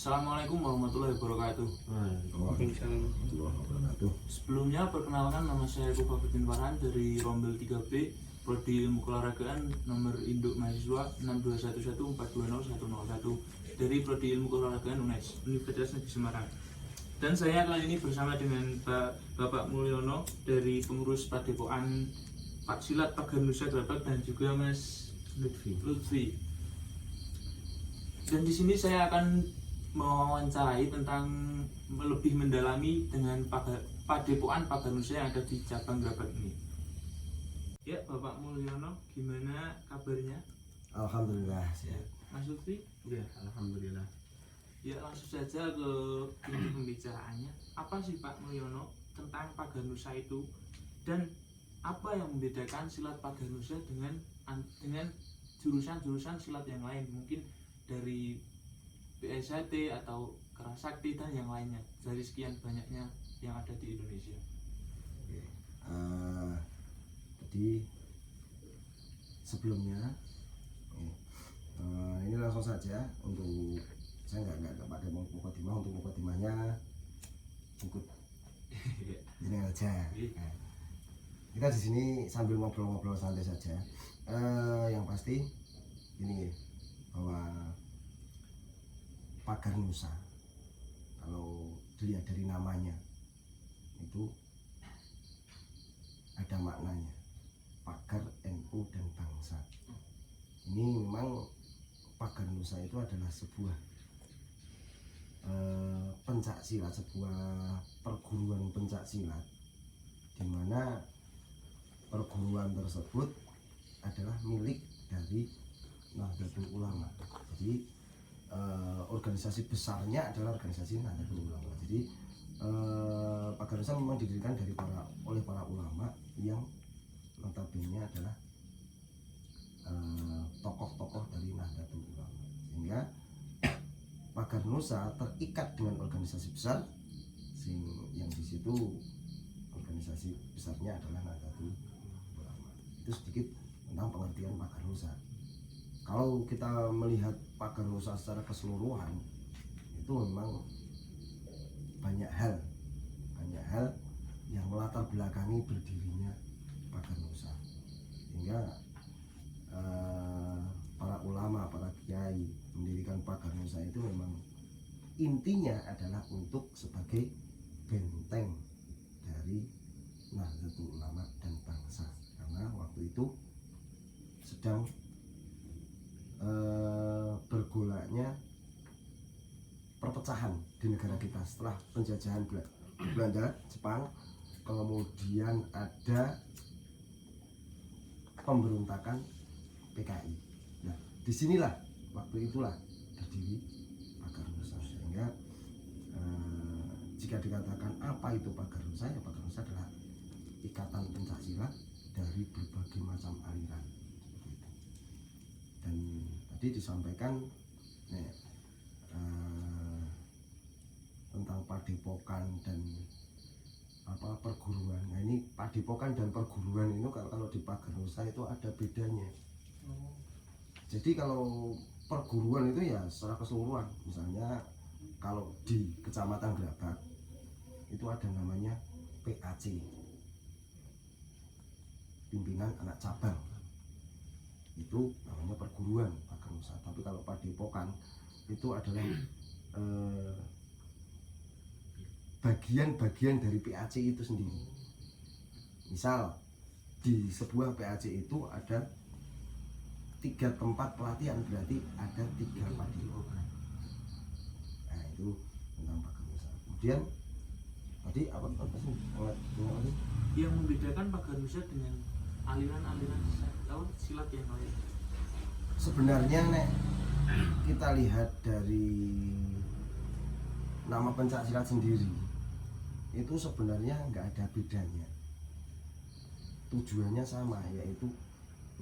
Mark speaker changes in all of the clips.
Speaker 1: Assalamualaikum warahmatullahi wabarakatuh.
Speaker 2: Waalaikumsalam warahmatullahi wabarakatuh.
Speaker 1: Sebelumnya perkenalkan, nama saya Eko Fabitin Farhan dari Rombel 3B, Prodi Ilmu Keolahragaan, nomor induk mahasiswa 62114200101 dari Prodi Ilmu Keolahragaan UNES, Universitas Negeri Semarang. Dan saya kali ini bersama dengan Bapak Mulyono dari pengurus Padepokan Pak Silat Pagar Nusa Gerabak dan juga Mas Lutfi. Dan di sini saya akan mewawancarai tentang lebih mendalami dengan Padepokan Pagar Nusa yang ada di cabang Gerabak ini. Ya, Bapak Mulyono, gimana kabarnya?
Speaker 2: Alhamdulillah sehat.
Speaker 1: Mas Lutfi?
Speaker 2: Ya, alhamdulillah.
Speaker 1: Ya, langsung saja ke inti pembicaraannya. Apa sih Pak Mulyono tentang Pagar Nusa itu, dan apa yang membedakan silat Pagar Nusa dengan jurusan-jurusan silat yang lain, mungkin dari PSHT atau Kerasakti dan yang lainnya, dari sekian banyaknya yang ada di Indonesia.
Speaker 2: Oke. Jadi sebelumnya ini langsung saja untuk saya nggak pakai mukadimah, untuk mukadimahnya ikut ini aja. Nah, kita di sini sambil ngobrol-ngobrol santai saja. Yang pasti ini bahwa Pagar Nusa, kalau dilihat dari namanya itu ada maknanya, pagar NU dan bangsa. Ini memang Pagar Nusa itu adalah sebuah pencak silat, sebuah perguruan pencak silat, di mana perguruan tersebut adalah milik dari Nahdlatul Ulama. Jadi organisasi besarnya adalah organisasi Nahdlatul Ulama. Jadi Pagar Nusa memang didirikan oleh para ulama yang notabene adalah tokoh-tokoh dari Nahdlatul Ulama, sehingga Pagar Nusa terikat dengan organisasi besar, yang di situ organisasi besarnya adalah Nahdlatul Ulama. Itu sedikit tentang pengertian Pagar Nusa. Kalau kita melihat Pagar Nusa secara keseluruhan, itu memang banyak hal yang melatar belakangi berdirinya Pagar Nusa, sehingga para ulama, para kiai mendirikan Pagar Nusa itu memang intinya adalah untuk sebagai benteng dari Nahdlatul Ulama dan bangsa, karena waktu itu sedang bergolaknya perpecahan di negara kita setelah penjajahan Belanda, Jepang, kemudian ada pemberontakan PKI. Nah, disinilah waktu itulah berdiri Pagar Nusa, sehingga jika dikatakan apa itu Pagar Nusa, ya Pagar Nusa adalah ikatan pencak silat dari berbagai macam aliran. Dan tadi disampaikan tentang padepokan dan perguruan. Nah, ini padepokan dan perguruan itu kalau di Pagar Nusa itu ada bedanya. Jadi kalau perguruan itu ya secara keseluruhan, misalnya kalau di Kecamatan Gerabak itu ada namanya PAC, Pimpinan Anak Cabang, itu namanya perguruan Pagar Nusa. Tapi kalau padepokan itu adalah bagian-bagian dari PAC itu sendiri. Misal di sebuah PAC itu ada 3 tempat pelatihan, berarti ada 3 padepokan. Nah, itu tentang Pagar Nusa. Kemudian tadi apa sih
Speaker 1: Yang membedakan Pagar Nusa dengan aliran-aliran silat yang lain?
Speaker 2: Sebenarnya kita lihat dari nama pencak silat sendiri, itu sebenarnya nggak ada bedanya. Tujuannya sama, yaitu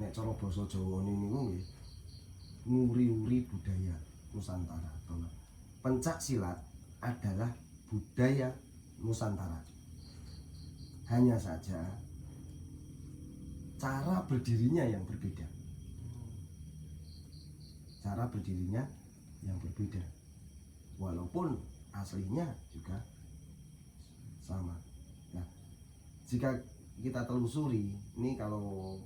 Speaker 2: nek cara basa Jawa niku nggih nguri-uri budaya Nusantara. Pencak silat adalah budaya Nusantara. Hanya saja cara berdirinya yang berbeda. Cara berdirinya yang berbeda. walaupun aslinya juga sama. Nah, jika kita telusuri ini, kalau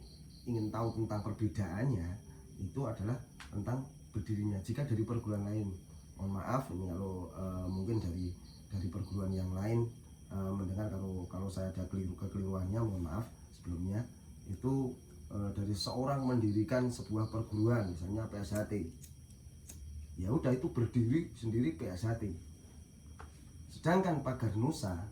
Speaker 2: ingin tahu tentang perbedaannya, itu adalah tentang berdirinya. Jika dari perguruan lain, mohon maaf ini kalau mungkin dari perguruan yang lain mendengar kalau saya ada kekeliruannya, mohon maaf sebelumnya. Itu dari seorang mendirikan sebuah perguruan, misalnya PSHT, ya udah itu berdiri sendiri PSHT. Sedangkan Pagar Nusa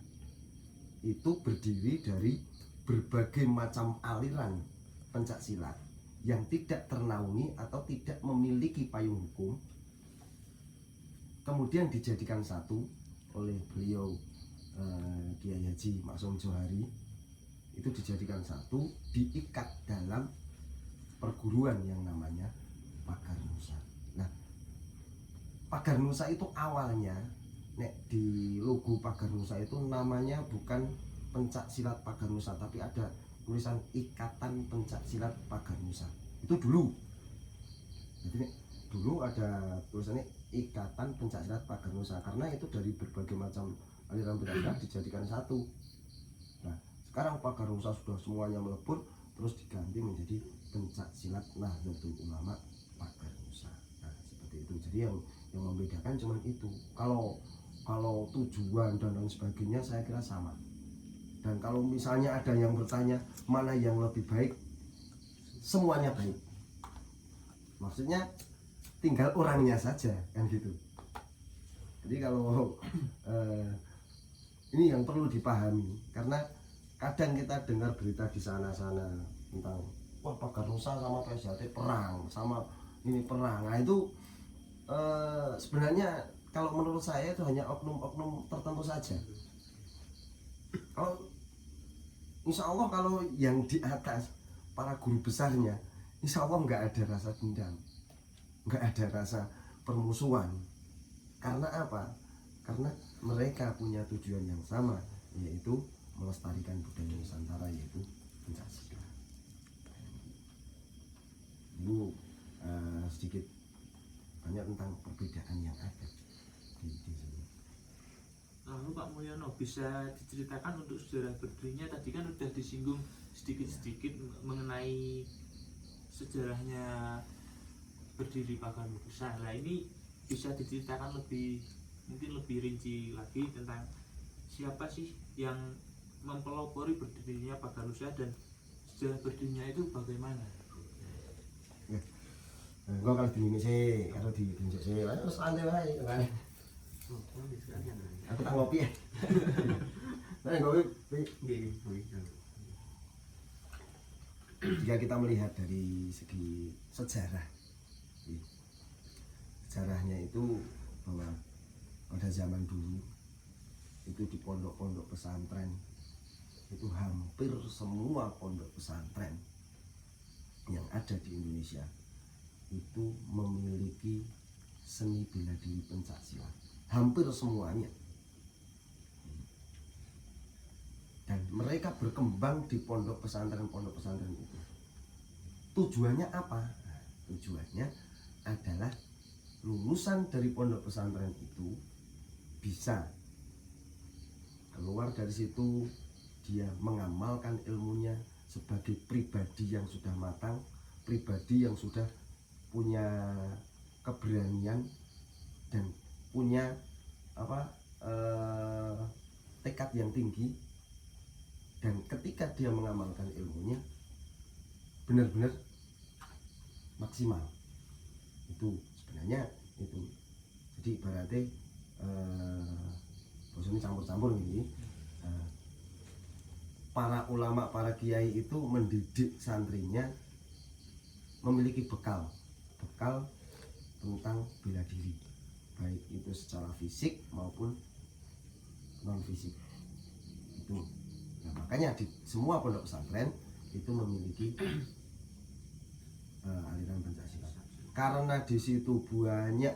Speaker 2: itu berdiri dari berbagai macam aliran pencak silat yang tidak ternaungi atau tidak memiliki payung hukum, kemudian dijadikan satu oleh beliau Kiai Haji Maksum Johari. Itu dijadikan satu, diikat dalam perguruan yang namanya Pagar Nusa. Nah, Pagar Nusa itu awalnya di logo Pagar Nusa itu namanya bukan Pencak Silat Pagar Nusa, tapi ada tulisan Ikatan Pencak Silat Pagar Nusa. Itu dulu. Jadi dulu ada tulisannya Ikatan Pencak Silat Pagar Nusa, karena itu dari berbagai macam aliran pencak silat dijadikan satu. Nah, sekarang Pagar Nusa sudah semuanya melebur, terus diganti menjadi Pencak Silat Nahdlatul Ulama Pagar Nusa. Nah, seperti itu. Jadi yang membedakan cuma itu. Kalau tujuan dan lain sebagainya saya kira sama. Dan kalau misalnya ada yang bertanya mana yang lebih baik, semuanya baik. Maksudnya tinggal orangnya saja, kan gitu. Jadi kalau ini yang perlu dipahami, karena kadang kita dengar berita di sana-sana tentang wah Pagar Nusa sama PSHT perang, sama ini perang. Nah itu sebenarnya kalau menurut saya itu hanya oknum-oknum tertentu saja. Kalau insya Allah kalau yang di atas para guru besarnya, insya Allah nggak ada rasa dendam, nggak ada rasa permusuhan. Karena apa? Karena mereka punya tujuan yang sama, yaitu melestarikan budaya Nusantara, yaitu Pancasila. Itu sedikit banyak tentang perbedaan yang ada di sini.
Speaker 1: Lalu Pak Mulyono bisa diceritakan untuk sejarah berdirinya, tadi kan sudah disinggung sedikit-sedikit mengenai sejarahnya berdiri Pagar Nusa. Nah ini bisa diceritakan mungkin lebih rinci lagi tentang siapa sih yang mempelopori berdirinya Pagar Nusa dan sejarah berdirinya itu bagaimana?
Speaker 2: Enggak kalau di sini, kalau di sini, terus santai wae kan. Aku tak ngopi ya. Nah, ngopi. Jika kita melihat dari segi sejarah, sejarahnya itu bahwa pada zaman dulu itu di pondok-pondok pesantren itu hampir semua pondok pesantren yang ada di Indonesia itu memiliki seni bela diri pencak silat, hampir semuanya. Dan mereka berkembang di pondok pesantren itu. Tujuannya apa? Nah, tujuannya adalah lulusan dari pondok pesantren itu bisa keluar dari situ, dia mengamalkan ilmunya sebagai pribadi yang sudah matang, pribadi yang sudah punya keberanian dan punya tekad yang tinggi. Dan ketika dia mengamalkan ilmunya benar-benar maksimal, itu sebenarnya itu. Jadi ibaratnya bosnya campur-campur ini, para ulama, para kiai itu mendidik santrinya memiliki bekal tentang bela diri, baik itu secara fisik maupun non fisik itu. Nah, makanya di semua pondok pesantren itu memiliki aliran Pancasila, karena di situ banyak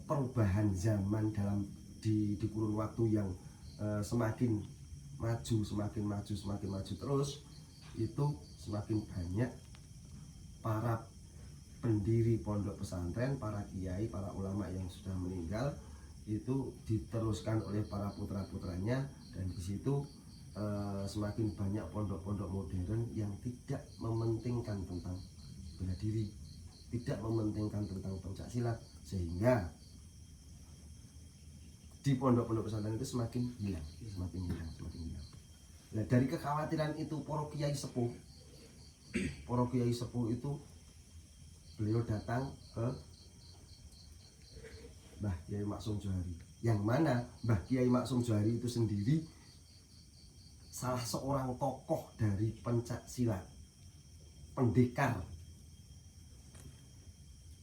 Speaker 2: perubahan zaman di kurun waktu yang semakin maju terus. Itu semakin banyak para pendiri pondok pesantren, para kiai, para ulama yang sudah meninggal itu diteruskan oleh para putra-putranya, dan di situ semakin banyak pondok-pondok modern yang tidak mementingkan tentang bela diri, tidak mementingkan tentang pencak silat, sehingga di pondok-pondok pesantren itu semakin hilang. Nah, dari kekhawatiran itu para kiai sepuh itu beliau datang ke Mbah Kiai Maksum Johari, yang mana Mbah Kiai Maksum Johari itu sendiri salah seorang tokoh dari pencak silat, pendekar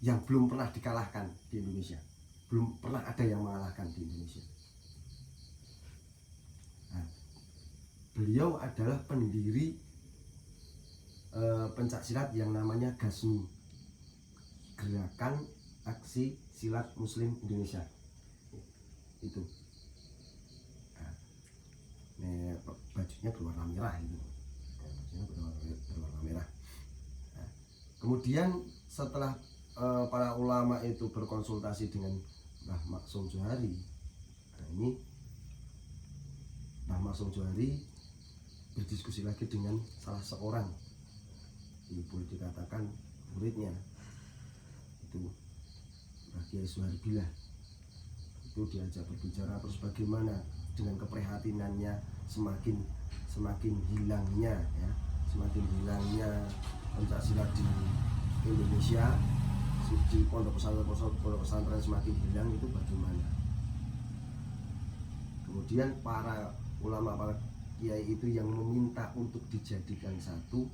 Speaker 2: yang belum pernah dikalahkan di Indonesia, belum pernah ada yang mengalahkan di Indonesia. Nah, beliau adalah pendiri pencak silat yang namanya GASMI, Gerakan Aksi Silat Muslim Indonesia. Itu bajunya berwarna merah itu. Berwarna merah. Nah, kemudian setelah para ulama itu berkonsultasi dengan Mbah Maksum Johari, nah ini Mbah Maksum Johari berdiskusi lagi dengan salah seorang, boleh dikatakan muridnya, itu Mbah Kiai Suharbilah. Itu diajak berbicara terus bagaimana dengan keprihatinannya semakin hilangnya pencak silat di Indonesia, di pondok pesantren semakin hilang, itu bagaimana. Kemudian para ulama, para kiai itu yang meminta untuk dijadikan satu,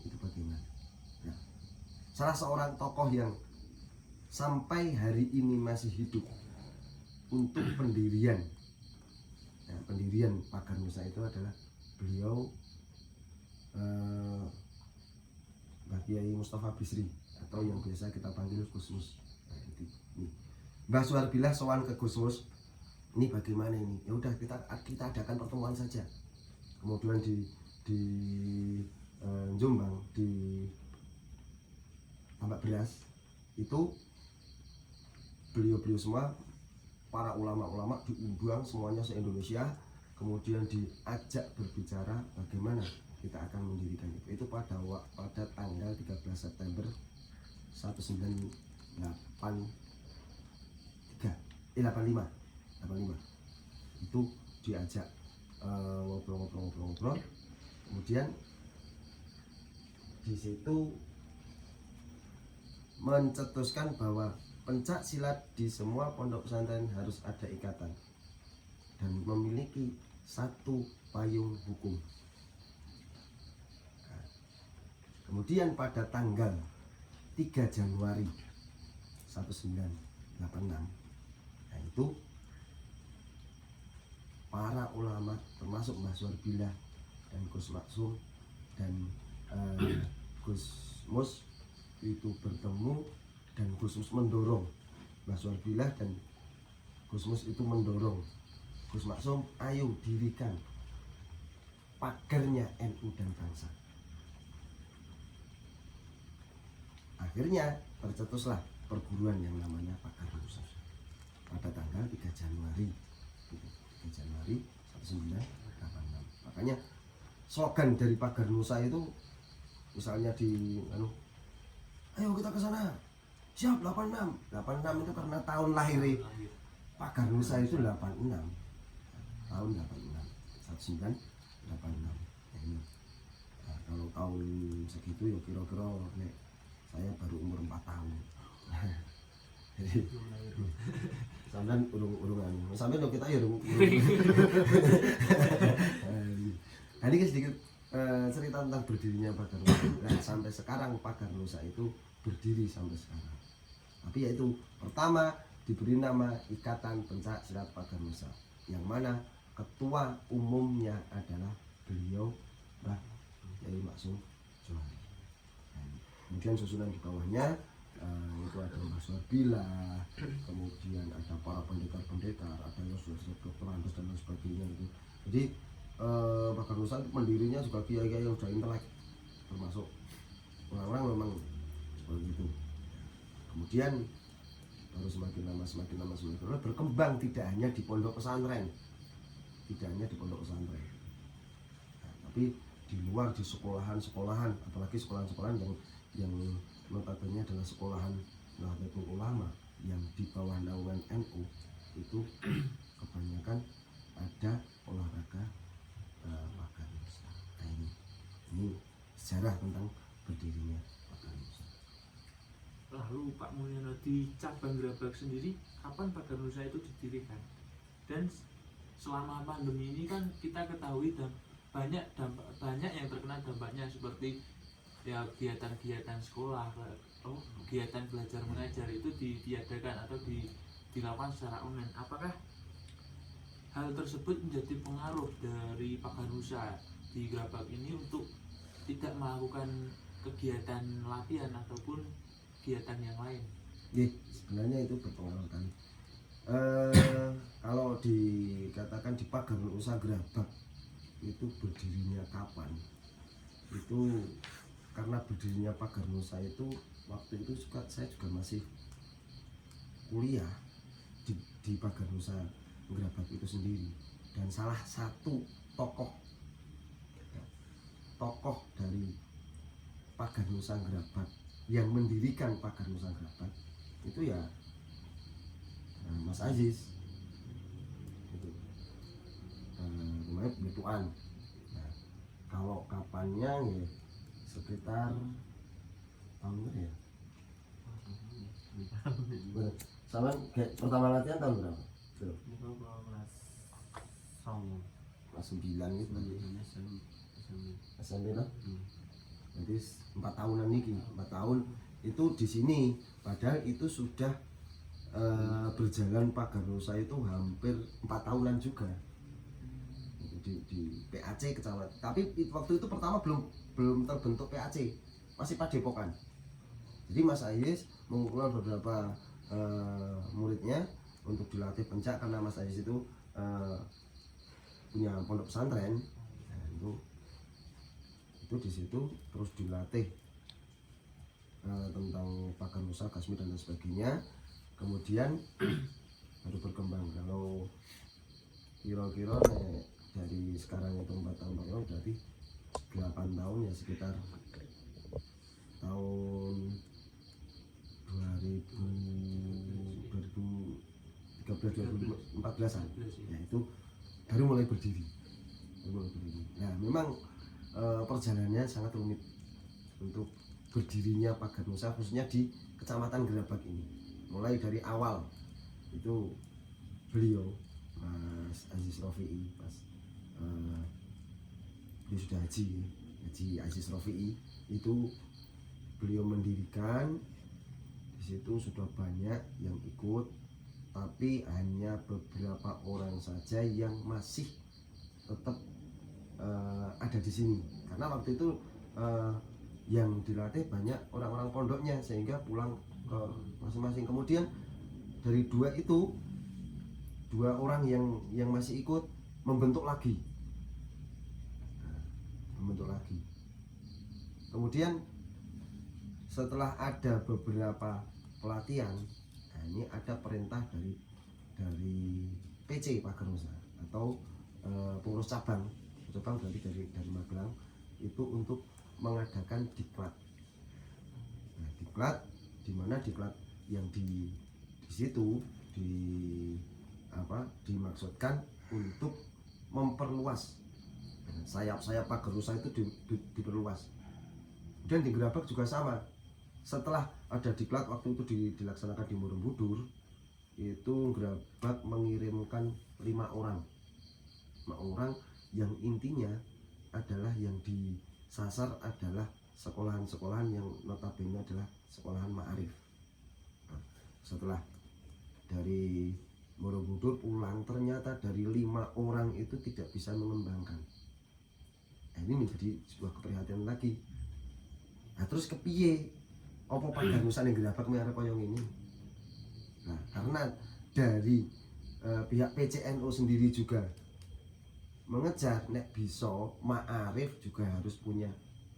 Speaker 2: itu bagaimana. Nah, salah seorang tokoh yang sampai hari ini masih hidup untuk pendirian Pagar Nusa itu adalah beliau Mbah Kiai Mustafa Bisri, atau yang biasa kita panggil Gus Mus. Nah, ini Mbah Suharbilah sowan ke Gus Mus, ini bagaimana ini? Ya udah kita adakan pertemuan saja. Kemudian di Jombang, di Tambak Beras itu beliau semua, para ulama-ulama diundang semuanya se-Indonesia, kemudian diajak berbicara bagaimana kita akan mendirikan itu. Itu pada tanggal 13 September 1985 itu diajak ngobrol. Kemudian di situ mencetuskan bahwa pencak silat di semua pondok pesantren harus ada ikatan dan memiliki satu payung hukum. Nah, kemudian pada tanggal 3 Januari 1986, nah itu para ulama termasuk Mbah Suharbilah dan Gus Maksum dan Gus Mus itu bertemu, dan Gus Mus mendorong Mbah Suharbilah, dan Gus Mus itu mendorong Gus Maksum, ayo dirikan pagarnya NU dan bangsa. Akhirnya tercetuslah perguruan yang namanya Pagar Nusa pada tanggal 3 Januari 1986. Makanya slogan dari Pagar Nusa itu misalnya ayo kita ke sana, siap 86 itu karena tahun lahir Pagar Nusa itu 86, tahun 86, 1986. Nah, kalau tahun segitu ya kira-kira saya baru umur 4 tahun. Jadi sampean urung sampean kita ya urung. Nah, ini sedikit cerita tentang berdirinya Pagar Nusa. Nah, sampai sekarang Pagar Nusa itu berdiri sampai sekarang. Tapi yaitu pertama diberi nama Ikatan Pencak Silat Pagar Nusa, yang mana ketua umumnya adalah beliau Mbah Kiai Maksum Johari. Kemudian susunan di bawahnya itu ada Mbah Suharbilah, kemudian ada para pendekar-pendekar, ada yang sudah dokter Andes dan lain sebagainya itu. Jadi Pagar Nusa pendirinya juga kiai-kiai yang sudah intelek, termasuk orang-orang memang seperti itu. Kemudian baru semakin lama berkembang, tidak hanya di pondok pesantren, nah, tapi di luar, di sekolahan, apalagi sekolahan yang notabene adalah sekolahan Nahdlatul Ulama yang di bawah naungan NU, itu kebanyakan ada olahraga Pagarnusa. Nah, ini sejarah tentang berdirinya Pagarnusa.
Speaker 1: Lalu Pak Mulyono, di cabang Gerabak sendiri kapan Pagarnusa itu didirikan? Dan selama pandemi ini kan kita ketahui banyak yang terkena dampaknya, seperti ya kegiatan sekolah, kegiatan belajar mengajar itu ditiadakan atau dilakukan secara online. Apakah hal tersebut menjadi pengaruh dari Pagarnusa di Gerabak ini untuk tidak melakukan kegiatan latihan ataupun kegiatan yang lain?
Speaker 2: Sebenarnya itu berpengaruh kan. Kalau dikatakan di Pagarnusa Gerabak itu berdirinya kapan, itu karena berdirinya Pagarnusa itu waktu itu saya juga masih kuliah di Pagarnusa Gerabak itu sendiri, dan salah satu tokoh dari Pagarnusa Gerabak yang mendirikan Pagarnusa Gerabak itu ya Mas Aziz, itu namanya Betuan. Nah, kalau kapannya ya sekitar tahun berapa ya? Sama kayak pertama latihan tahun berapa? Kelas 9 gitu kan. SMP lah. Jadi 4 tahunan nih, 4 tahun itu di sini. Padahal itu sudah berjalan Pagarnusa itu hampir 4 tahunan juga. Di PAC kecamatan. Tapi waktu itu pertama belum terbentuk PAC, masih Padepokan. Jadi Mas Ais mengumpulkan beberapa muridnya untuk dilatih pencak, karena Mas Ais itu punya pondok pesantren. Nah, itu di situ terus dilatih tentang Pagarnusa, Gasmi dan lain sebagainya. Kemudian baru berkembang. Kalau kira-kira dari sekarang itu 4 tahun berarti 8 tahun ya, sekitar tahun 2013-2014an ya, itu baru mulai berdiri. Nah, memang perjalanannya sangat rumit untuk berdirinya Pagarnusa, khususnya di Kecamatan Gerabak ini. Mulai dari awal itu beliau Mas Aziz Rofi'i, dia sudah Haji Aziz Rofi'i, itu beliau mendirikan. Di situ sudah banyak yang ikut, tapi hanya beberapa orang saja yang masih tetap ada di sini, karena waktu itu yang dilatih banyak orang-orang pondoknya, sehingga pulang ke masing-masing. Kemudian dari dua orang yang masih ikut membentuk lagi. Kemudian setelah ada beberapa pelatihan, nah ini ada perintah dari PC Pagarnusa atau pengurus cabang berarti dari Magelang, itu untuk mengadakan diklat. Nah, diklat di mana diklat yang di situ dimaksudkan untuk memperluas sayap-sayap Pagarnusa itu diperluas. Dan di Gerabak juga sama. Setelah ada diklat waktu itu dilaksanakan di Borobudur, itu Gerabak mengirimkan 5 orang yang intinya adalah yang disasar adalah sekolahan-sekolahan yang notabene adalah sekolahan ma'arif. Nah, setelah dari Borobudur pulang, ternyata dari 5 orang itu tidak bisa mengembangkan. Nah, ini menjadi sebuah keprihatinan lagi. Nah, terus kepiye apa Pagarnusa ning Gerabak arep koyo ngene? Nah, karena dari pihak PCNU sendiri juga mengejar nek bisa ma'arif juga harus punya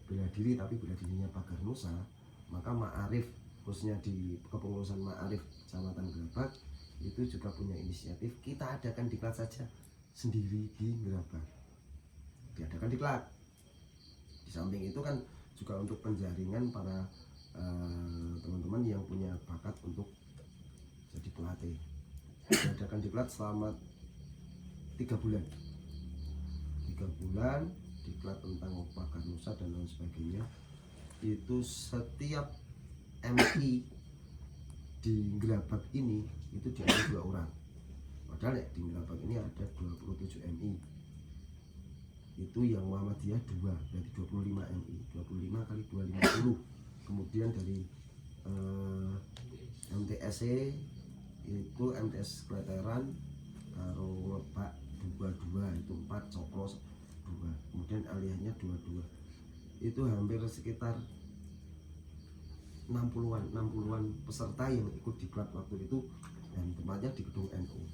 Speaker 2: bela diri, tapi bela dirinya Pagarnusa, maka ma'arif khususnya di kepengurusan Ma'arif Kecamatan Gerabak itu juga punya inisiatif kita adakan diklat saja sendiri di Gerabak, diadakan diklat. Di samping itu kan juga untuk penjaringan para teman-teman yang punya bakat untuk jadi pelatih. Diadakan diklat selama 3 bulan diklat tentang Pakar Nusa dan lain sebagainya. Itu setiap MI di Gerabak ini itu diambil 2 orang, padahal ya di Gerabak ini ada 27 MI. Itu yang Muhammadiyah 2, berarti 25 MI, 25 kali 2 50. Kemudian dari MTSC itu MTS Kleteran karo Lebak 22, itu 4, Cokro 2, kemudian aliyahnya 22. Itu hampir sekitar 60-an peserta yang ikut diklat waktu itu, dan tempatnya di gedung NU.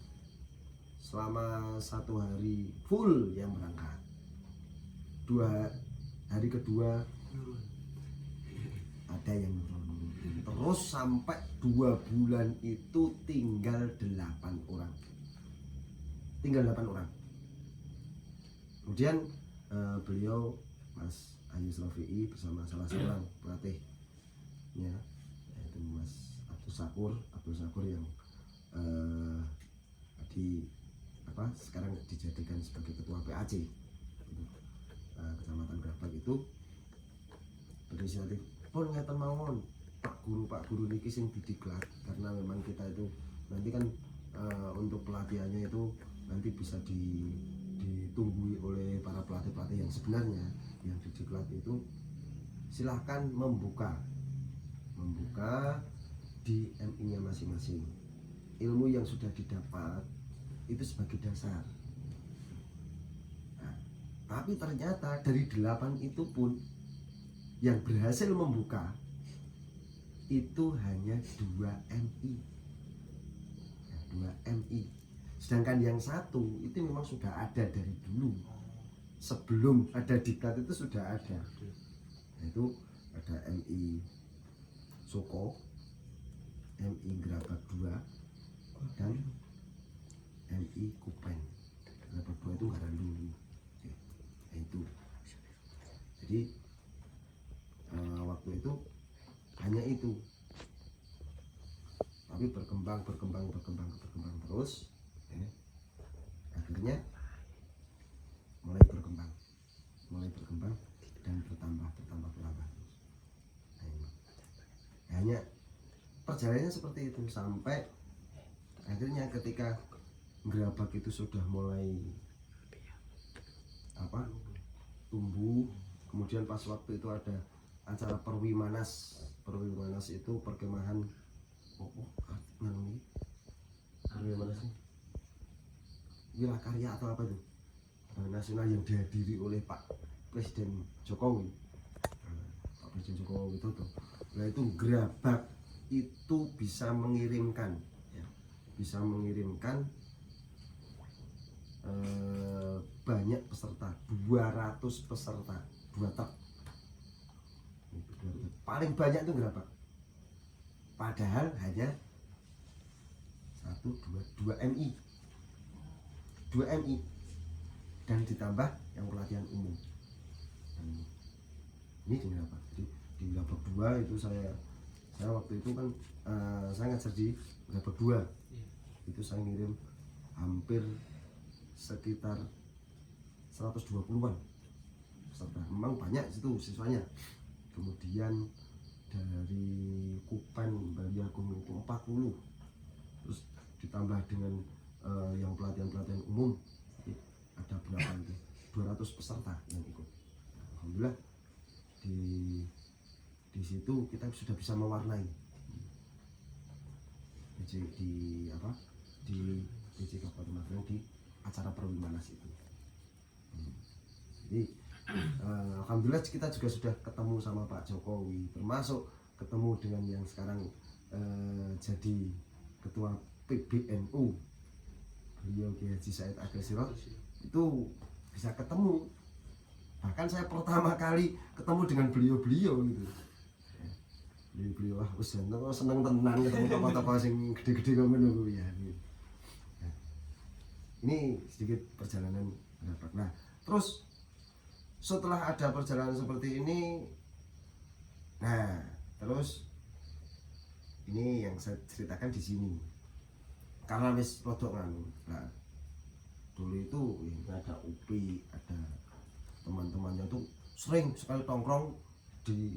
Speaker 2: Selama 1 hari full yang berangkat, 2 hari kedua ada yang nurun, terus sampai 2 bulan itu tinggal 8 orang. Kemudian beliau Mas Ayu Srafi'i bersama salah seorang pelatihnya, yaitu Mas Abdul Syakur yang sekarang dijadikan sebagai ketua PAC Kecamatan Gerabak, itu berinisiatif pun ngeten mawon Pak Guru niki sing didiklat, karena memang kita itu nanti kan untuk pelatihannya itu nanti bisa ditunggui oleh para pelatih yang sebenarnya yang didiklat itu silahkan membuka di MI-nya masing-masing. Ilmu yang sudah didapat itu sebagai dasar. Nah, tapi ternyata dari 8 itu pun yang berhasil membuka itu hanya 2 MI. Ya, 2 MI. Sedangkan yang 1 itu memang sudah ada dari dulu. Sebelum ada diklat itu sudah ada. Yaitu ada MI Soko, MI Gerabak 2, dan MI Kupen. Gerabak 2 itu Garandulu. Nah, itu. Jadi waktu itu hanya itu, tapi berkembang terus, ya. Akhirnya mulai berkembang dan bertambah terus. Hanya perjalanannya seperti itu sampai akhirnya ketika Gerabak itu sudah mulai tumbuh. Kemudian pas waktu itu ada acara Perwimanas itu perkemahan Perwimanas Wilakarya atau apa itu nasional yang dihadiri oleh Pak Presiden Jokowi, itu tuh. Nah, itu Gerabak itu bisa mengirimkan banyak peserta, 200 peserta, 2 truk. Paling banyak itu Gerabak, padahal hanya 2 MI dan ditambah yang pelatihan umum. Ini di Gerabak. Jadi di Gerabak 2 itu saya waktu itu kan saya ngajar di Gerabak 2. Itu saya ngirim hampir sekitar 120-an peserta. Memang banyak itu siswanya. Kemudian dari Kupen Bali Agung itu 40, terus ditambah dengan yang pelatihan umum ada berapa itu 200 peserta yang ikut. Alhamdulillah di situ kita sudah bisa mewarnai di Kabupaten Magelang di acara Perwimanas itu. Jadi alhamdulillah kita juga sudah ketemu sama Pak Jokowi, termasuk ketemu dengan yang sekarang jadi ketua PBNU, beliau Kiai Haji Said Agil Sirot. Itu bisa ketemu, bahkan saya pertama kali ketemu dengan beliau gitu. beli wah wis seneng tenan ketemu toko-toko sing gede-gede kok ngono kuwi ya. Nah, ini sedikit perjalanan gerabak. Nah, terus setelah ada perjalanan seperti ini, nah terus ini yang saya ceritakan di sini karena wis rodok nganu. Nah, dulu itu ya, ada UPI, ada teman-temannya tuh sering sekali tongkrong di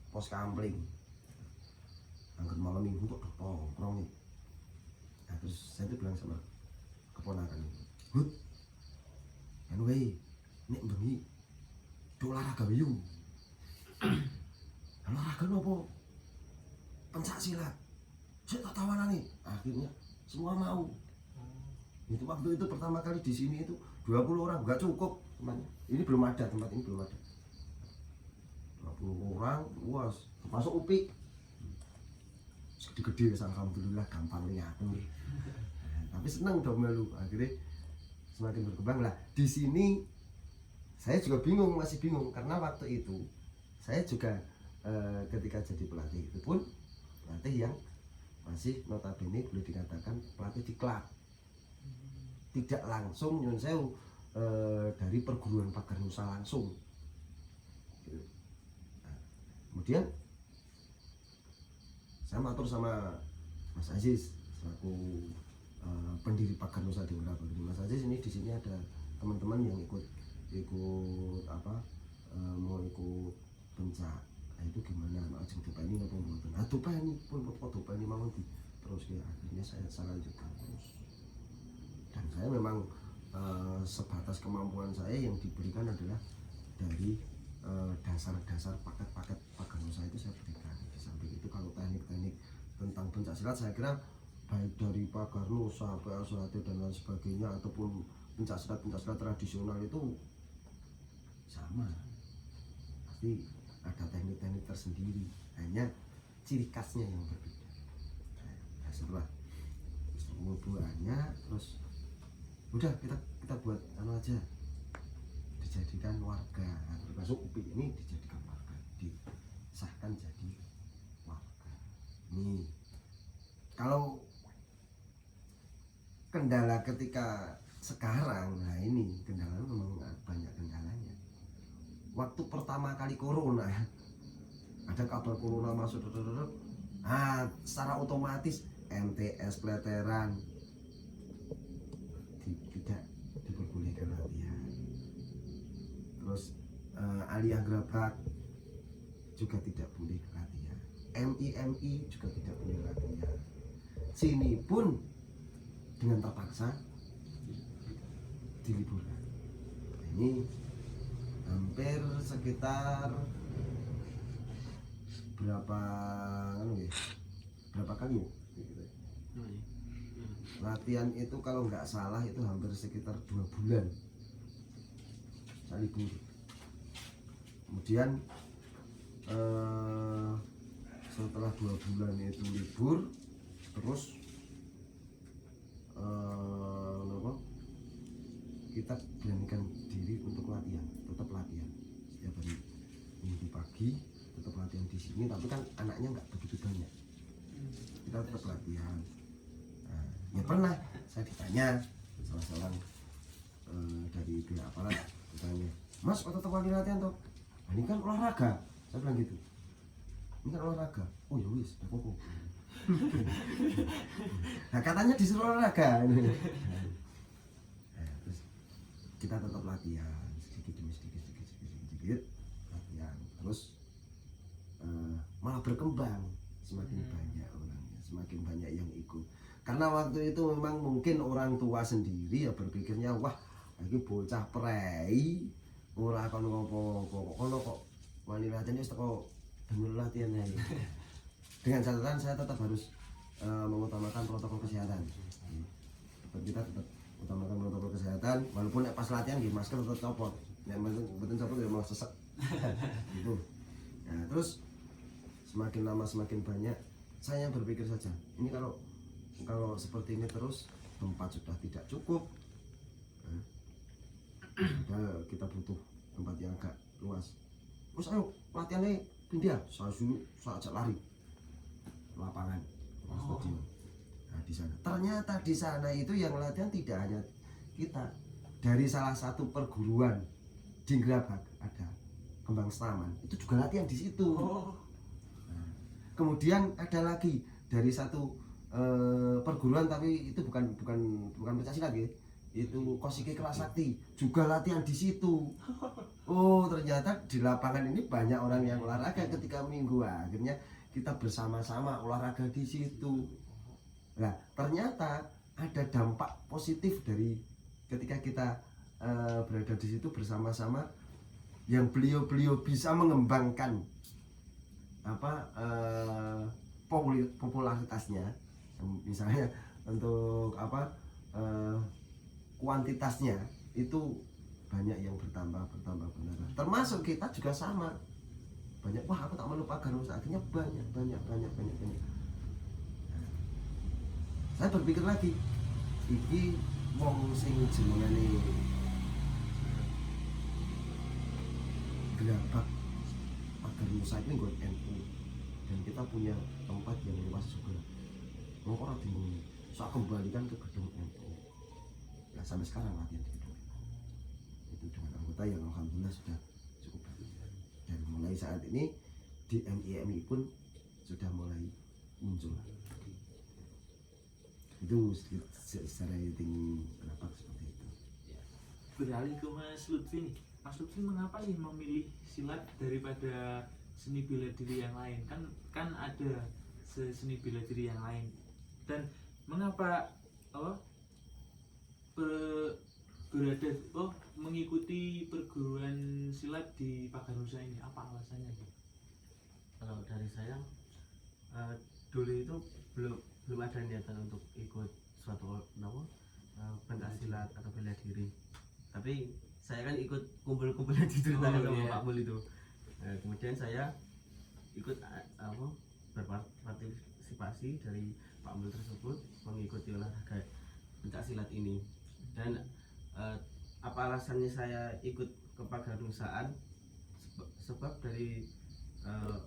Speaker 2: pos kampling. Angker malam minggu kok tongkrong nih. Nah, terus saya tuh bilang sama keponakan itu, "Hut, anu wae, nek bengi do olahraga wae. Olahraga nopo? Pencak silat. Saya tak tawanane." Akhirnya semua mau. Itu waktu itu pertama kali di sini itu 20 orang, nggak cukup tempatnya. Ini belum ada, tempat ini belum ada. 20 orang, luas, termasuk UPI. Gede-gede, alhamdulillah gampang ngatur. Tapi senang dong melu. Akhirnya semakin berkembang lah. Di sini saya juga bingung, masih bingung karena waktu itu saya juga ketika jadi pelatih itu pun pelatih yang masih notabene boleh dikatakan pelatih di klub. Tidak langsung nyun sewu dari perguruan pagar Nusa langsung. Nah, kemudian saya matur sama Mas Aziz selaku pendiri pagar Nusa di Gerabak. Mas Aziz ini di sini ada teman-teman yang ikut apa mau ikut pencak. Nah, itu gimana? Mau ajeng dopeni apa mboten? Ah dopeni pun dopeni mawon di terus ya akhirnya saya lanjutkan terus. Dan saya memang sebatas kemampuan saya yang diberikan adalah dari dasar-dasar paket-paket pagar Nusa itu saya berikan. Di samping itu kalau teknik-teknik tentang pencak silat saya kira baik dari pagar Nusa, PSAT dan lain sebagainya ataupun pencak silat tradisional itu sama. Pasti ada teknik-teknik tersendiri, hanya ciri khasnya yang berbeda. Nah, setelah buahnya terus udah kita buat anu aja, dijadikan warga. Nah, termasuk UPI ini dijadikan warga, disahkan jadi warga. Nih kalau kendala ketika sekarang, nah ini kendala memang banyak kendalanya. Waktu pertama kali corona ada kabar corona masuk, secara otomatis MTS Pleteran tidak diperbolehkan latihan. Terus Aliyah Gerabak juga tidak boleh latihan. MI juga tidak boleh latihan. Sini pun dengan terpaksa diliburkan. Ini hampir sekitar berapa kali ya? Latihan itu kalau nggak salah itu hampir sekitar 2 bulan saya libur. Kemudian setelah 2 bulan itu libur, terus kita beranikan diri untuk latihan, tetap latihan setiap hari minggu pagi, tetap latihan di sini. Tapi kan anaknya nggak begitu banyak, kita tetap latihan. Ya pernah saya ditanya salah seorang dari pihak aparat, ditanya, "Mas, kok tetap latihan toh? Nah, ini kan olahraga." Saya bilang gitu, "Ini kan olahraga." "Oh ya wis, apa kok." Nah katanya disuruh olahraga. Nah, terus kita tetap latihan sedikit demi sedikit latihan. Terus malah berkembang, semakin banyak orangnya, semakin banyak yang ikut. Karena waktu itu memang mungkin orang tua sendiri ya berpikirnya, wah ini bocah prei ora kon ngopo-ngopo kok wani latihan wis teko bener latihan ae. Dengan catatan saya tetap harus mengutamakan protokol kesehatan. Kita tetap utamakan protokol kesehatan, walaupun pas latihan di masker tetap copot. Yang penting copot ya malah sesek. Gitu. Nah, terus semakin lama semakin banyak, saya berpikir saja, ini kalau seperti ini terus tempat sudah tidak cukup. Kita butuh tempat yang agak luas. Terus ayo latihannya dia saya ajak lari lapangan stadion. Nah, di sana ternyata di sana itu yang latihan tidak hanya kita, dari salah satu perguruan di Gerabak ada Kembang Setaman, itu juga latihan di situ. Nah, kemudian ada lagi dari satu perguruan, tapi itu bukan pencaksilat ya, itu Kosike Kelas Sakti, juga latihan di situ. Oh, ternyata di lapangan ini banyak orang yang olahraga ketika minggu. Akhirnya kita bersama-sama olahraga di situ. Nah, ternyata ada dampak positif dari ketika kita berada di situ bersama-sama, yang beliau bisa mengembangkan popularitasnya, misalnya untuk kuantitasnya itu banyak yang bertambah, termasuk kita juga sama, banyak, wah aku tak mau lupa Garusa, akhirnya banyak. Nah, saya berpikir lagi, iki wong sing jenengane Gerabak Pagar Nusa ini nggon NU, dan kita punya tempat yang luas juga. Mau orang bingung, saya kembalikan ke gedung NU. Nah, sampai sekarang latihan di gedung itu dengan anggota yang alhamdulillah sudah cukup banyak. Dan mulai saat ini di MIMI pun sudah mulai muncul. Itu secara tinggi kenapa seperti itu.
Speaker 1: Beralih ke Mas Lutfi nih. Mas Lutfi mengapa sih memilih silat daripada seni bela diri yang lain? Kan ada seni bela diri yang lain. Dan mengapa mengikuti perguruan silat di Pagar Nusa ini? Apa alasannya?
Speaker 3: Kalau dari saya dulu itu belum ada niatan untuk ikut suatu pencak silat atau bela diri, tapi saya kan ikut kumpul-kumpulnya diceritakan sama Pak Mul itu. Nah, kemudian saya ikut berpartisipasi dari Pak Mul tersebut, mengikuti olahraga pencak silat ini. Dan apa alasannya saya ikut ke Pagar Nusaan? Sebab dari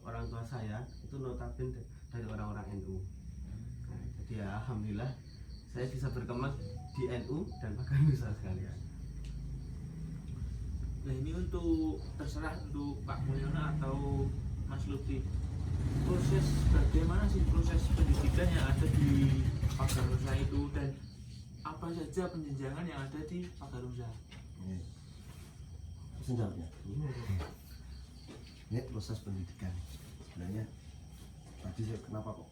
Speaker 3: orang tua saya itu notabene dari orang-orang NU. Nah, jadi ya alhamdulillah saya bisa berkembang di NU dan Pagar Nusa sekalian.
Speaker 1: Nah, ini untuk terserah untuk Pak Mulyono atau Mas Lutfi. Bagaimana sih proses pendidikan yang ada di Pagar Nusa itu, dan apa saja penjenjangan yang ada di Pagar Nusa?
Speaker 2: Sebenarnya ini proses pendidikan sebenarnya. Tadi saya kenapa kok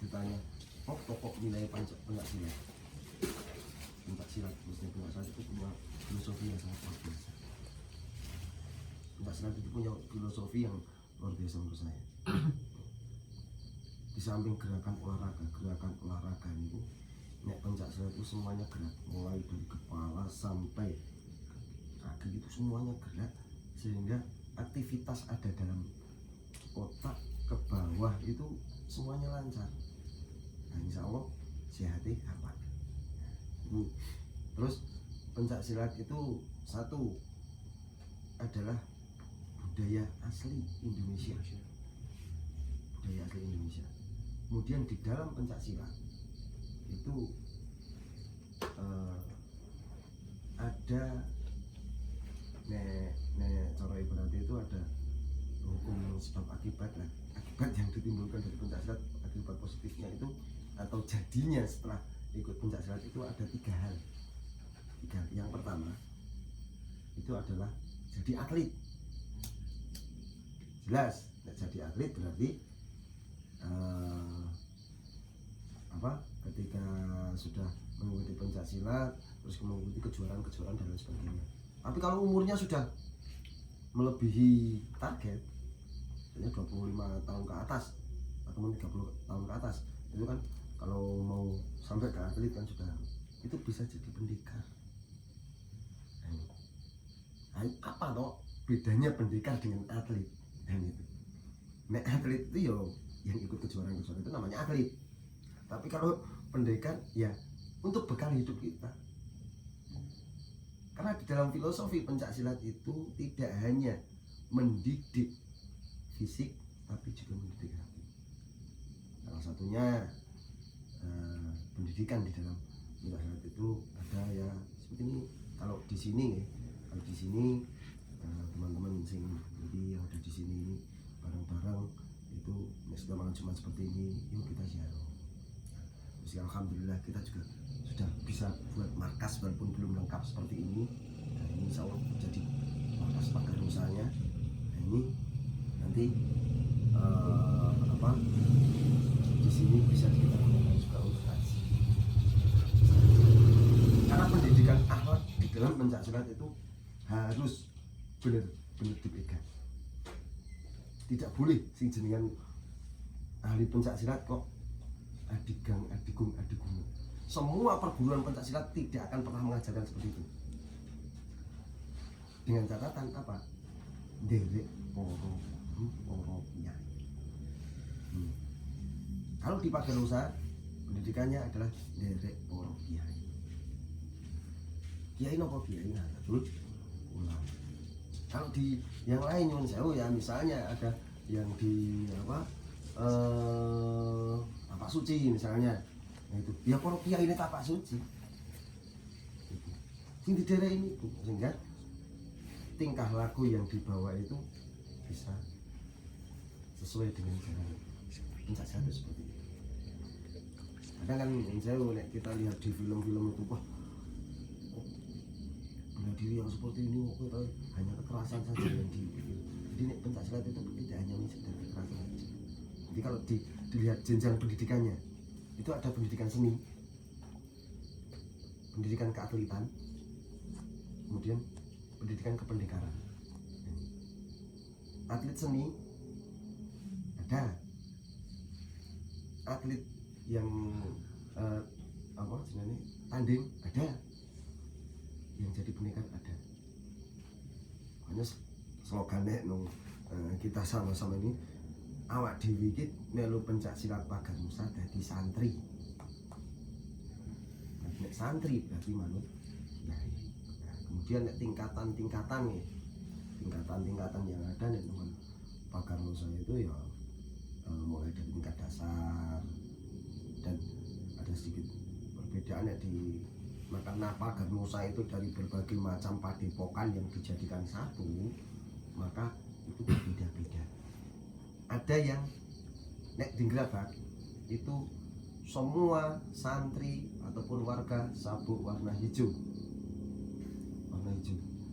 Speaker 2: ditanya pokok nilai pencak silat, maksudnya pencak silat itu punya filosofi yang sangat luar biasa. Pencak silat itu punya filosofi yang luar biasa menurut saya. Di samping gerakan olahraga itu, pencak silat itu semuanya gerak, mulai dari kepala sampai kaki itu semuanya gerak, sehingga aktivitas ada dalam otak ke bawah itu semuanya lancar. Nah, insya Allah sehatnya apa. Terus pencak silat itu satu adalah budaya asli Indonesia. Kemudian di dalam pencak silat itu ada cara ibaratnya itu ada hukum sebab akibat yang ditimbulkan dari pencak silat. Akibat positifnya itu atau jadinya setelah ikut pencak silat itu ada tiga hal. Yang pertama itu adalah jadi atlet. Jelas, jadi atlet berarti ketika sudah mengikuti pencak silat terus mengikuti kejuaraan dan lain sebagainya. Tapi kalau umurnya sudah melebihi target, misalnya 25 tahun ke atas atau 30 tahun ke atas, itu kan kalau mau sampai ke atlet kan sudah, itu bisa jadi pendekar. Nah, apa toh bedanya pendekar dengan atlet? Nah, atlet itu yang ikut kejuaraan itu namanya atlet. Tapi kalau pendekar ya untuk bekal hidup kita. Karena di dalam filosofi pencak silat itu tidak hanya mendidik fisik tapi juga mendidik hati. Salah satunya pendidikan di dalam pencak silat itu ada ya seperti ini. Kalau di sini teman-teman sing jadi yang ada di sini ini bareng-bareng itu sudah malam Jumat seperti ini, yuk kita ziarah. Terus alhamdulillah kita juga sudah bisa buat markas walaupun belum lengkap seperti ini. Nah, ini insya Allah jadi markas pagar nusanya. Nah, ini nanti di sini bisa kita gunakan juga untuk kaji. Karena pendidikan akhlak di dalam pencak silat itu harus benar-benar dipegang. Tidak boleh sing jenengan ahli pencak silat kok adigang, adigung. Semua perguruan pencak silat tidak akan pernah mengajarkan seperti itu. Dengan catatan apa? Derek poro kiai. Kalau di pagar nusa pendidikannya adalah derek poro kiai. Kiai nopo kiai Nahdlatul Ulama. Kalau di yang lain nyuwun sewu ya, misalnya ada yang di tapak suci misalnya, nah itu ya poro kiai ini tapak suci. Sing di daerah ini sehingga tingkah laku yang dibawa itu bisa sesuai dengan jalan pencak silat seperti itu. Kadang kan kita lihat di film-film itu wah bela diri yang seperti ini hanya kekerasan saja yang dipikir. Jadi pencak silat itu tidak hanya sekedar kekerasan saja. Jadi kalau dilihat jenjang pendidikannya itu ada pendidikan seni, pendidikan keatletan, kemudian pendidikan kependekaran. Atlet seni ada, atlet yang tanding ada, yang jadi pendekar ada. Hanya slogannya kita sama-sama ini awak dhewe iki melu pencak silat pagar nusa dadi santri. Nek santri berarti manut kiai. Kemudian tingkatan yang ada nih teman pagar nusa itu ya mulai dari tingkat dasar dan ada sedikit perbedaan ya di karena pagar nusa itu dari berbagai macam padepokan yang dijadikan satu, maka itu berbeda-beda. Ada yang nek di Gerabak itu semua santri ataupun warga sabuk warna hijau.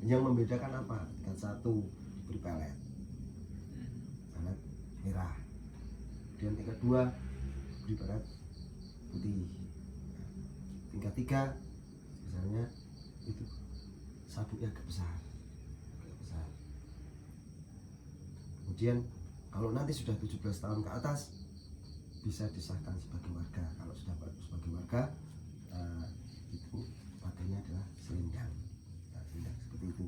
Speaker 2: Yang membedakan apa? Tingkat satu diberi pelet merah, dan tingkat dua diberi pelet putih, tingkat tiga misalnya itu sabuknya agak besar. Kemudian kalau nanti sudah 17 tahun ke atas bisa disahkan sebagai warga. Kalau sudah sebagai warga itu pakainya adalah selendang. Seperti itu.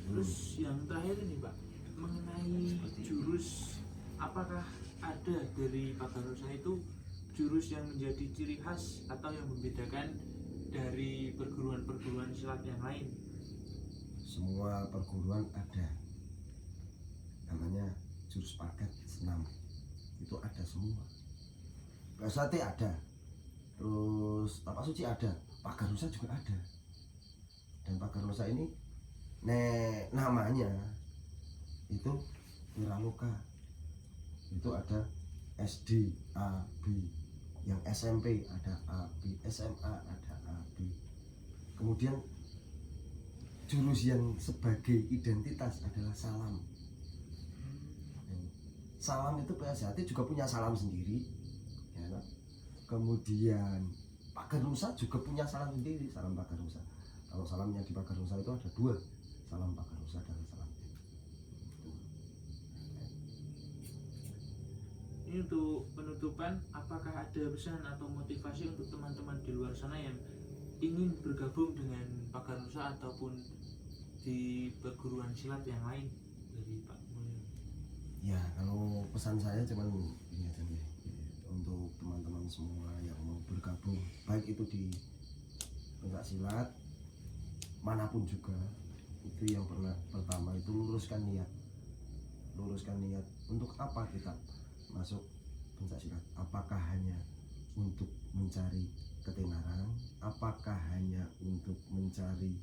Speaker 1: Terus yang terakhir ini Pak, mengenai jurus, apakah ada dari pagar nusa itu jurus yang menjadi ciri khas atau yang membedakan dari perguruan-perguruan silat yang lain?
Speaker 2: Semua perguruan ada, namanya jurus paket senam, itu ada semua. Basate ada, terus tapak suci ada, pagar nusa juga ada. Dan pagar nusa ini namanya itu wiraloka. Itu ada SD, A, B, yang SMP ada A, B, SMA ada A, B. Kemudian jurus yang sebagai identitas adalah salam. Salam itu PSHT juga punya salam sendiri, ya. Kemudian pagar nusa juga punya salam sendiri, salam pagar nusa. Kalau salamnya di pagar nusa itu ada dua, salam pagar nusa dan salam.
Speaker 1: Ini untuk penutupan, apakah ada pesan atau motivasi untuk teman-teman di luar sana yang ingin bergabung dengan pagar nusa ataupun di perguruan silat yang lain dari Pak Mulyo?
Speaker 2: Ya, kalau pesan saya cuman ini aja nih, untuk teman-teman semua yang mau bergabung, baik itu di pencak silat manapun juga, Itu yang pertama itu luruskan niat untuk apa kita masuk pencak silat. Apakah hanya untuk mencari ketenaran, apakah hanya untuk mencari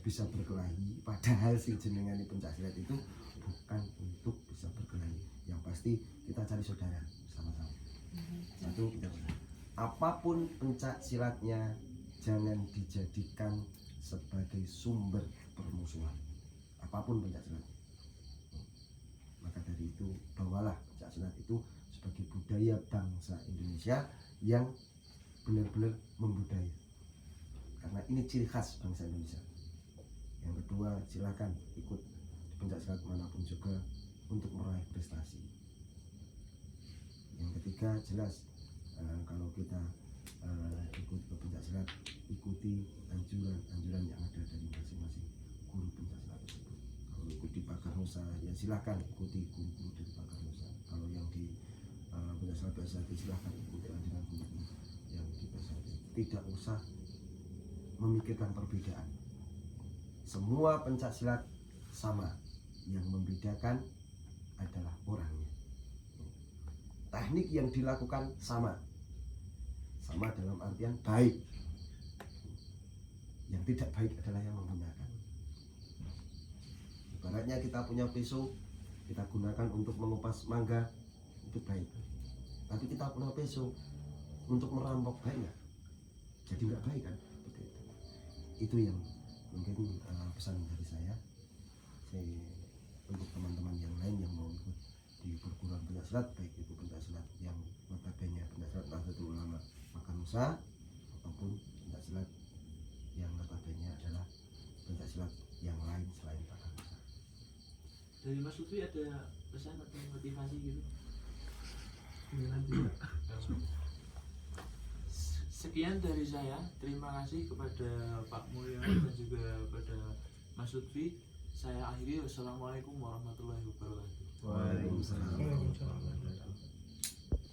Speaker 2: bisa berkelahi, padahal sing jenengane pencak silat itu bukan untuk bisa berkelahi. Yang pasti kita cari saudara sama-sama. Satu, kita apapun pencak silatnya jangan dijadikan sebagai sumber permusuhan. Apapun pencak silat. Maka dari itu bawalah pencak silat itu sebagai budaya bangsa Indonesia yang benar-benar membudaya, karena ini ciri khas bangsa Indonesia. Yang kedua, silakan ikut di pencak silat manapun juga untuk meraih prestasi. Yang ketiga, jelas kalau kita ikut ke pencak silat, ikuti anjuran yang ada dari masing-masing guru pencak silat tersebut. Kalau ikut di Pagar Nusa, ya silakan ikuti guru-guru dari Pagar Nusa. Kalau yang di pencak silat PSAT, silakan ikuti anjuran guru yang di PSAT. Tidak usah memikirkan perbedaan. Semua pencak silat sama, yang membedakan adalah orangnya. Teknik yang dilakukan sama dalam artian baik. Yang tidak baik adalah yang menggunakan. Ibaratnya kita punya pisau, kita gunakan untuk mengupas mangga, itu baik. Tapi kita punya pisau untuk merampok, baik nggak? Jadi nggak baik kan? Seperti itu. Itu yang mungkin pesan dari saya. Untuk teman-teman yang lain yang mau ikut di perguruan pencak silat, baik itu pencak silat yang notabene pencak silat Nahdlatul Ulama Pagar Nusa, ataupun pencak silat yang notabene adalah pencak silat yang lain selain Pagar Nusa.
Speaker 1: Dari Mas Lutfi ada pesan atau motivasi gitu? Sekian dari saya. Terima kasih kepada Pak Mulyono dan juga kepada Mas Lutfi. Saya akhiri. Wassalamualaikum warahmatullahi wabarakatuh.
Speaker 2: Waalaikumsalam.